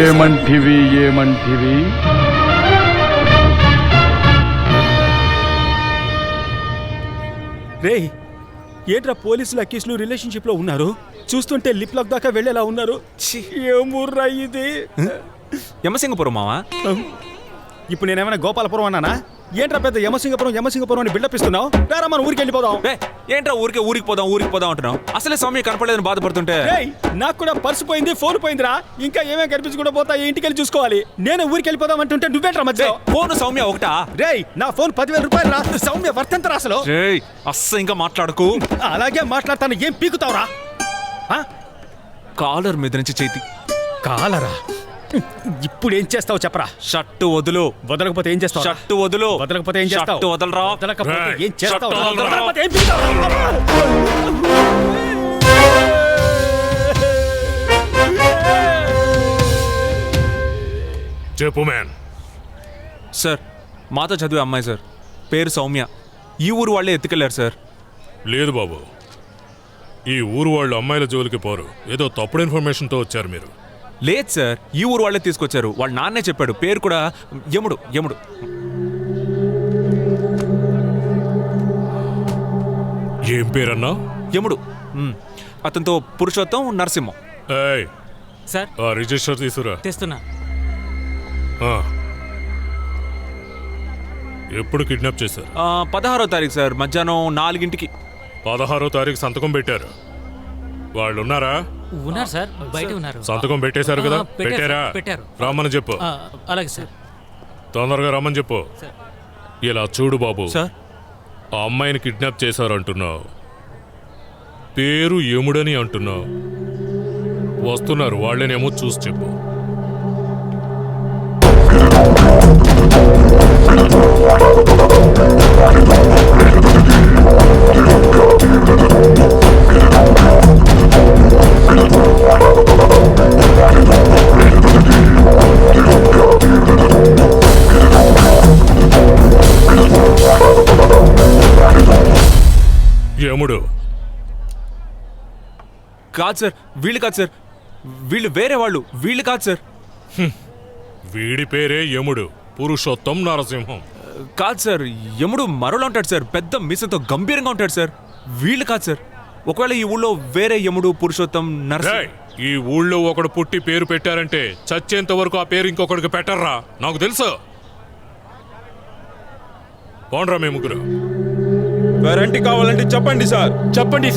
ఏమంటివి ఏమంటివి? రేయ్, ఏంట్రా పోలీసులు అకీసులు రిలేషన్షిప్ లో ఉన్నారు? చూస్తుంటే లిప్ లాక్ దాకా వెళ్ళేలా ఉన్నారు. ఏమూర్రా ఇది? యమసింగపురం మావా. ఇప్పుడు నేనేమైనా గోపాలపురం అన్నానా? ఏంట్రా పెద్ద యమసింగపురం అని బిల్డప్ ఇస్తున్నావు? రారా మనం ఊరికి వెళ్ళిపోదాం. ఏంట్రా ఊరికి పోదాం అంటున్నావు? అసలే సౌమ్య కనపడలేదని బాధపడుతుంటే. నాకు కూడా పర్సు పోయింది, ఫోన్ పోయిందిరా. ఇంకా ఏమేమి కనిపించకుండా పోతా, ఇంటికి వెళ్ళి చూసుకోవాలి. నేను ఊరికి వెళ్ళిపోదాం అంటుంటే నువ్వేంట్రా మధ్య? ఫోన్ సౌమ్య ఒకటా? రేయ్, నా ఫోన్ 10,000 రూపాయలు రా. సౌమ్య వర్తంతరా అసలు. ఇంకా మాట్లాడకు. అలాగే మాట్లాడతాను. ఏం పీకుతావురా? కాలర్ మీద నుంచి చేతి. కాలరా? ఇప్పుడు ఏం చేస్తావు చెప్పరా? షర్టు వదులు. వదలకపోతే ఏం చేస్తావు? షర్టు వదులు. వదలకపోతే ఏం చేస్తావు? షర్టు వదలరా. వదలకపోతే ఏం చేస్తావు? వదలకపోతే ఏం పీకుతావు? చెప్పు మ్యాన్. సార్, మాతో చదివే అమ్మాయి సార్, పేరు సౌమ్య. ఈ ఊరు వాళ్ళే ఎత్తుకెళ్లారు సార్. లేదు బాబు, ఈ ఊరు వాళ్ళు అమ్మాయిల జోలికి పోరు. ఏదో తప్పుడు ఇన్ఫర్మేషన్తో వచ్చారు మీరు. లేదు సార్, ఈ ఊరు వాళ్ళే తీసుకొచ్చారు. వాళ్ళ నాన్నే చెప్పాడు. పేరు కూడా యముడు. ఏం పేరన్నా? యముడు. అతనితో పురుషోత్తం, నరసింహం. ఏయ్ సార్, ఆ రిజిస్టర్ తీసుకురా. తెస్తున్నా. ఎప్పుడు కిడ్నాప్ చేశారు? 16వ తారీఖు సార్, మధ్యాహ్నం 4 గంటలకి. 16వ తారీఖు సంతకం పెట్టారు. వాళ్ళు ఉన్నారా? ఉన్నారు సార్, బయట ఉన్నారు. సంతకం పెట్టేశారు కదా? పెట్టారా? పెట్టారు. రమ్మని చెప్పు. అలాగే సార్. తొందరగా రమ్మని చెప్పు. ఇలా చూడు బాబు, సార్, ఆ అమ్మాయిని కిడ్నాప్ చేశారు అంటున్నావు, పేరు యముడని అంటున్నావు. వస్తున్నారు వాళ్ళనేమో చూసి చెప్పు. యముడు కాదు సార్, వీళ్ళు కాదు సార్, వీళ్ళు వేరే వాళ్ళు. వీళ్ళు కాదు సార్. వీడి పేరే యముడు, పురుషోత్తం నరసింహం. కాదు సార్, యముడు మరోలా ఉంటాడు సార్, పెద్ద మీసంతో గంభీరంగా ఉంటాడు సార్. వీళ్ళు కాదు సార్. ఒకవేళ ఈ ఊళ్ళో వేరే యముడు, పురుషోత్తం, నరసింహం. ఈ ఊళ్ళో ఒకడు పుట్టి పేరు పెట్టారంటే చచ్చేంత వరకు ఆ పేరు ఇంకొకడికి పెట్టర్రా, నాకు తెలుసు. పోండ్రా మీ ముగ్గురు. వారంటీ కావాలంటే చెప్పండి సార్. చెప్పండి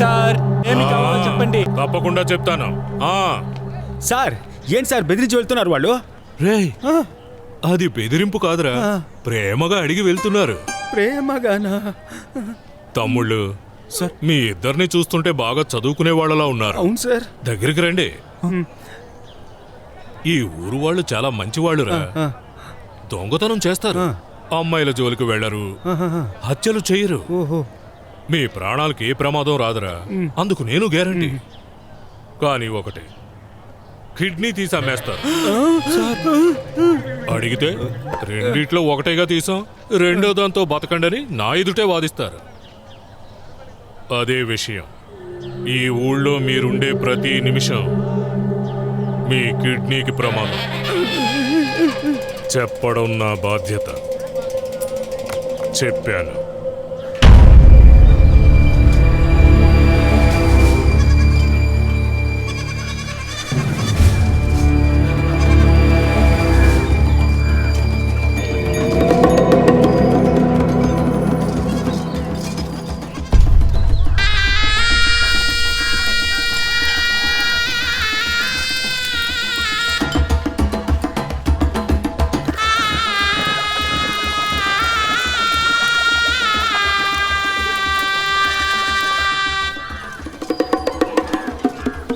సార్. ఏమి కావాలో చెప్పండి. తప్పకుండా చెప్తాను. సార్, ఏంటి సార్ బెదిరించి వెళ్తున్నారు వాళ్ళు? రేయ్, అది బెదిరింపు కాదురా, ప్రేమగా అడిగి వెళ్తున్నారు. ప్రేమగానా? తమ్ముళ్ళు సార్, మీ ఇద్దరిని చూస్తుంటే బాగా చదువుకునే వాళ్ళలా ఉన్నారు. అవును సార్. దగ్గరికి రండి. ఈ ఊరు వాళ్ళు చాలా మంచివాళ్ళురా. దొంగతనం చేస్తారు, అమ్మాయిల జోలికి వెళ్లరు, హత్యలు చేయరు. మీ ప్రాణాలకి ఏ ప్రమాదం రాదురా, అందుకు నేను గ్యారంటీ. కానీ ఒకటి, కిడ్నీ తీసి అమ్మేస్తారు. అడిగితే రెండిట్లో ఒకటేగా తీసాం, రెండో దాంతో బతకండని నా ఎదుటే వాదిస్తారు. అదే విషయం, ఈ ఊళ్ళో మీరుండే ప్రతి నిమిషం మీ కిడ్నీకి ప్రమాదం. చెప్పడం నా బాధ్యత. చెప్పాను.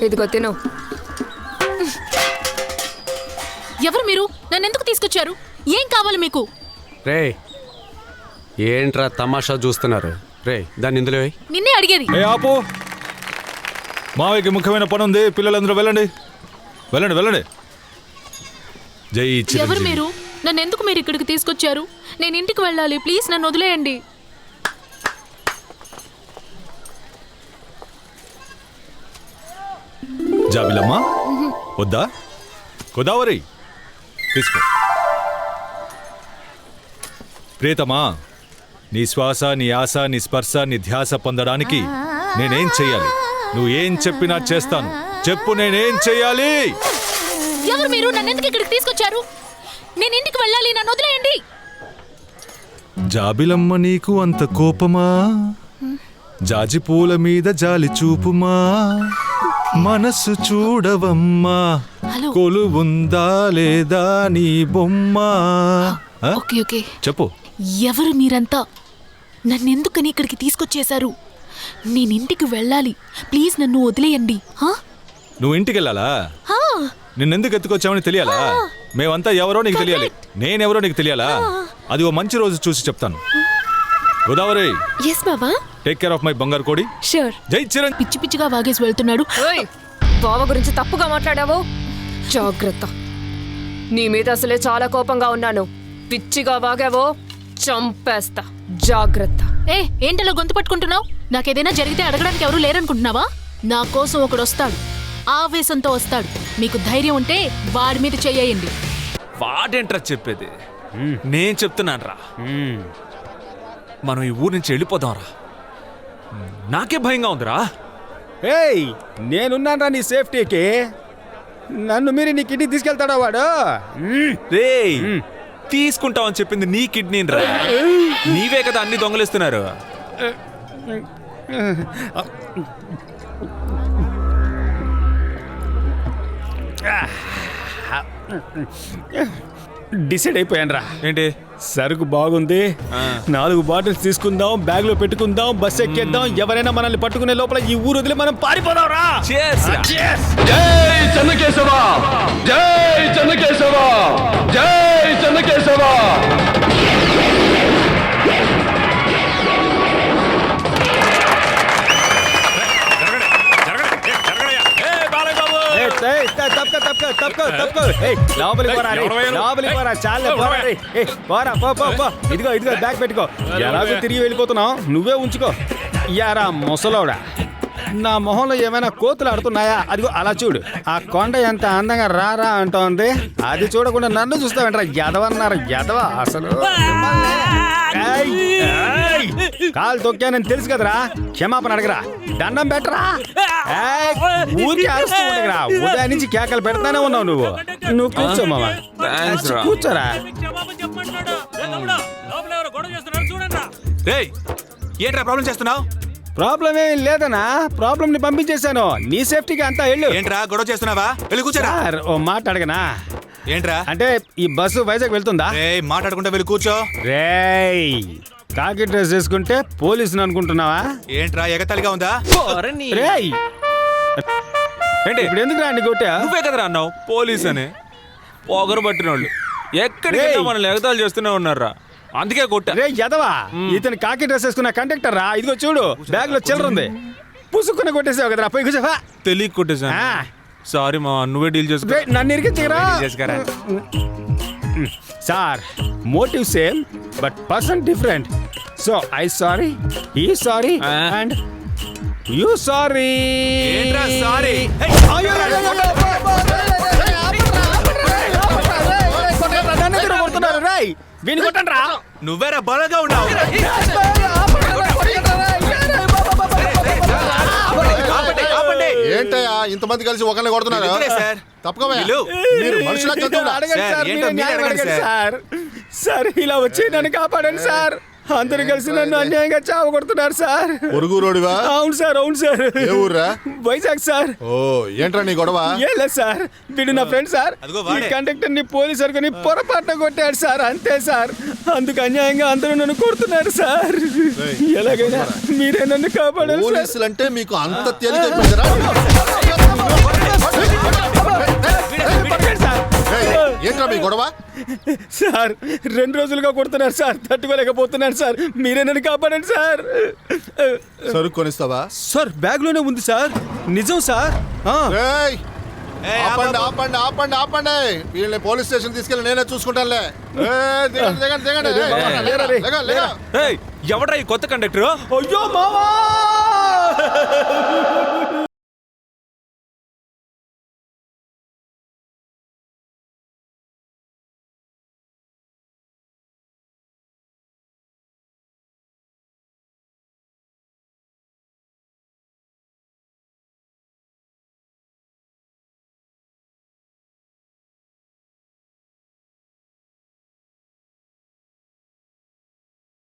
ఇదిగో తిను. ఎవరు మీరు? నన్ను ఎందుకు తీసుకొచ్చారు? ఏం కావాలి మీకు? రే, ఏంట్రా తమాషా చూస్తున్నారు? రే, దాన్ని ఇందులో నిన్నే అడిగేది. ఆపు. మావయ్యకి ముఖ్యమైన పని ఉంది, పిల్లలందరూ వెళ్ళండి. జై చిరంజీవి. ఎవరు మీరు? నన్ను ఎందుకు మీరు ఇక్కడికి తీసుకొచ్చారు? నేను ఇంటికి వెళ్ళాలి, ప్లీజ్ నన్ను వదిలేయండి. జాబిలమ్మా, వద్దా? గోదావరి తీసుకో. ప్రియతమా, నీ శ్వాస, నీ ఆశ, నీ స్పర్శ, నీ ధ్యాస పొందడానికి నేనేం చెయ్యాలి? నువ్వు ఏం చెప్పినా చేస్తాను. చెప్పు, నేనేం చెయ్యాలి? ఎవరు మీరు? నన్ను ఎందుకు ఇక్కడికి తీసుకొచ్చారు? నేను ఇంటికి వెళ్ళాలి, నన్ను వదిలేయండి. జాబిలమ్మ నీకు అంత కోపమా? జాజి పూల మీద జాలి చూపుమా? మనస్సు చూడవమ్మా, హలో. కొలువుందా లేదా నీ బొమ్మ? ఆ? Okay okay. చెప్పు. ఎవరు మీరంతా? నన్నెందుకని ఇక్కడికి తీసుకొచ్చేశారు? నేను ఇంటికి వెళ్ళాలి, ప్లీజ్ నన్ను వదిలేయండి. హా? నువ్వు ఇంటికి వెళ్ళాలా? హా. నిన్నెందుకు ఎత్తుకొచ్చామని తెలియాలా? మేమంతా ఎవరో నీకు తెలియాలి, నేనెవరో నీకు తెలియాలా? అది ఓ మంచి రోజు చూసి చెప్తాను. గోదావరి, ఎస్ బాబా. టేక్ కేర్ ఆఫ్ మై బంగారు కోడి. షూర్. జై చిరణ్. పిచ్చి పిచ్చిగా వాగేసి వెళ్తున్నాడు. బావ గురించి తప్పుగా మాట్లాడావు, జాగ్రత్త. నీ మీద అసలే చాలా కోపంగా ఉన్నాను. పిచ్చిగా వాగావో చంపేస్తా, జాగ్రత్త. ఏంటలా గొంతు పట్టుకుంటున్నావు? నాకేదైనా జరిగితే అడగడానికి ఎవరు లేరనుకుంటున్నావా? నా కోసం ఒకడు వస్తాడు, ఆవేశంతో వస్తాడు. మీకు ధైర్యం ఉంటే వాడి మీద చెయ్యండి. వాడేంట్రా చెప్పేది? నేను చెప్తున్నాను రా, మనం ఈ ఊరు నుంచి వెళ్ళిపోదాం రా. నాకే భయంగా ఉందిరా. ఏయ్, నేనున్నాను రా నీ సేఫ్టీకి. నన్ను మీరు నీ కిడ్నీ తీసుకెళ్తాడా వాడు? రేయ్, తీసుకుంటావని చెప్పింది నీ కిడ్నీని రా. నీవే కదా అన్ని దొంగలిస్తున్నారు. డిసైడ్ అయిపోయాను రా. ఏంటి? సరుకు బాగుంది, 4 బాటిల్స్ తీసుకుందాం, బ్యాగ్ లో పెట్టుకుందాం, బస్ ఎక్కేద్దాం. ఎవరైనా మనల్ని పట్టుకునే లోపల ఈ ఊరు వదిలి మనం పారిపోదాం రా. Cheers రా. జై చెన్నకేశవ, జై చెన్నకేశవ, జై చెన్నకేశవ. లోపలికి పోరా, చాలే పోరా రే. పోరా, పో. ఇదిగో బ్యాగ్ పెట్టుకో. ఎలాగో తిరిగి వెళ్ళిపోతున్నావు, నువ్వే ఉంచుకో. యారా ముసలోడా, నా మొహంలో ఏమైనా కోతులు ఆడుతున్నాయా? అదిగో అలా చూడు. ఆ కొండ ఎంత అందంగా రారా అంటోంది. అది చూడకుండా నన్ను చూస్తావేంట్రా? ఎదవన్నారు, ఎదవ అసలు. కాలు తొక్కానని తెలుసు కదరా, క్షమాపణ అడగరా, దండం పెట్టరా. ఊరికి అరుస్తూ ఉండగరా. ఉదయం నుంచి కేకలు పెడతానే ఉన్నావు నువ్వు కూర్చో మామ, కూర్చోరా. రేయ్, ఏంట్రా ప్రాబ్లం చేస్తున్నావు? ప్రాబ్లం ఏం లేదనా, ప్రాబ్లం ని పంపించేశాను. నీ సేఫ్టీకి అంతా వెళ్ళు. ఏంట్రా గొడవ చేస్తున్నావా? వెళ్ళి కూర్చోరా. సార్, ఓ మాట అడగనా? ఏంట్రా? అంటే ఈ బస్సు వైజాగ్ వెళ్తుందా? మాట్లాడుకుంటా వెళ్ళి కూర్చో. రేయ్, కాకి డ్రెస్ వేసుకుంటే పోలీసుని అనుకుంటున్నావా? ఏంట్రా ఎగతాళిగా ఉందా? రేయ్, ఏంటి ఇప్పుడు ఎందుకు రాండి కొట్టా? నువ్వే కదరా అన్నావు పోలీస్ అని. పొగరు పట్టిన వాళ్ళు ఎక్కడికి మనల్ని ఎగతాళి చేస్తూనే ఉన్నారా, అందుకే కొట్టా. రే ఎదవా, ఇతను కాకి డ్రెస్ వేసుకున్న కండక్టర్ రా. ఇదిగో చూడు, బ్యాగ్ లో చిల్లర ఉంది. పుసుక్కుని కొట్టేసావు కదరా, పోయి కూర్చోవా. తెలియక కొట్టేసా. సారీ మా, నువ్వే డీల్ చేసుకో. నన్ను ఇరికించరా. Sir, motive same but person different. So I sorry, ఈ sorry and you sorry. Sorry నువ్వేరా బలగా ఉన్నావు. ఏంటయ్యా ఇంతమంది కలిసి ఒకరిని కొడుతున్నారు? మీరు మనుషులా జంతువులా? సార్, ఇలా వచ్చి నన్ను కాపాడండి సార్. అందరూ కలిసి నన్ను అన్యాయంగా చావగొడుతున్నారు సార్. పొరుగురోడివా? అవును సార్. ఏ ఊర్రా? వైజాగ్ సార్. ఓ, ఏంట్రా నీ గొడవ? ఏం లేదు సార్, వీడు నా ఫ్రెండ్ సార్. ఈ కండక్టర్ ని పోలీసు అనుకుని పొరపాటున కొట్టాడు సార్, అంతే సార్. అందుకు అన్యాయంగా అందరూ నన్ను కొడుతున్నారు సార్. ఎలాగైనా మీరే నన్ను కాపాడాలి. పోలీసులు అంటే మీకు అంత తేలికైపోయిందిరా? ఏంట్రా మీ గొడవ? సార్, 2 రోజులుగా కొడుతున్నారు సార్, తట్టుకోలేకపోతున్నాను సార్. మీరే నన్ను కాపాడండి సార్. సరుకు కొనిస్తావా? సార్, బ్యాగ్ లోనే ఉంది సార్. నిజం సార్. ఆపండి. వీళ్ళని పోలీస్ స్టేషన్ తీసుకెళ్ళి నేనే చూసుకుంటానులే. ఎవడ్రా ఈ కొత్త కండక్టర్? అయ్యో మావా!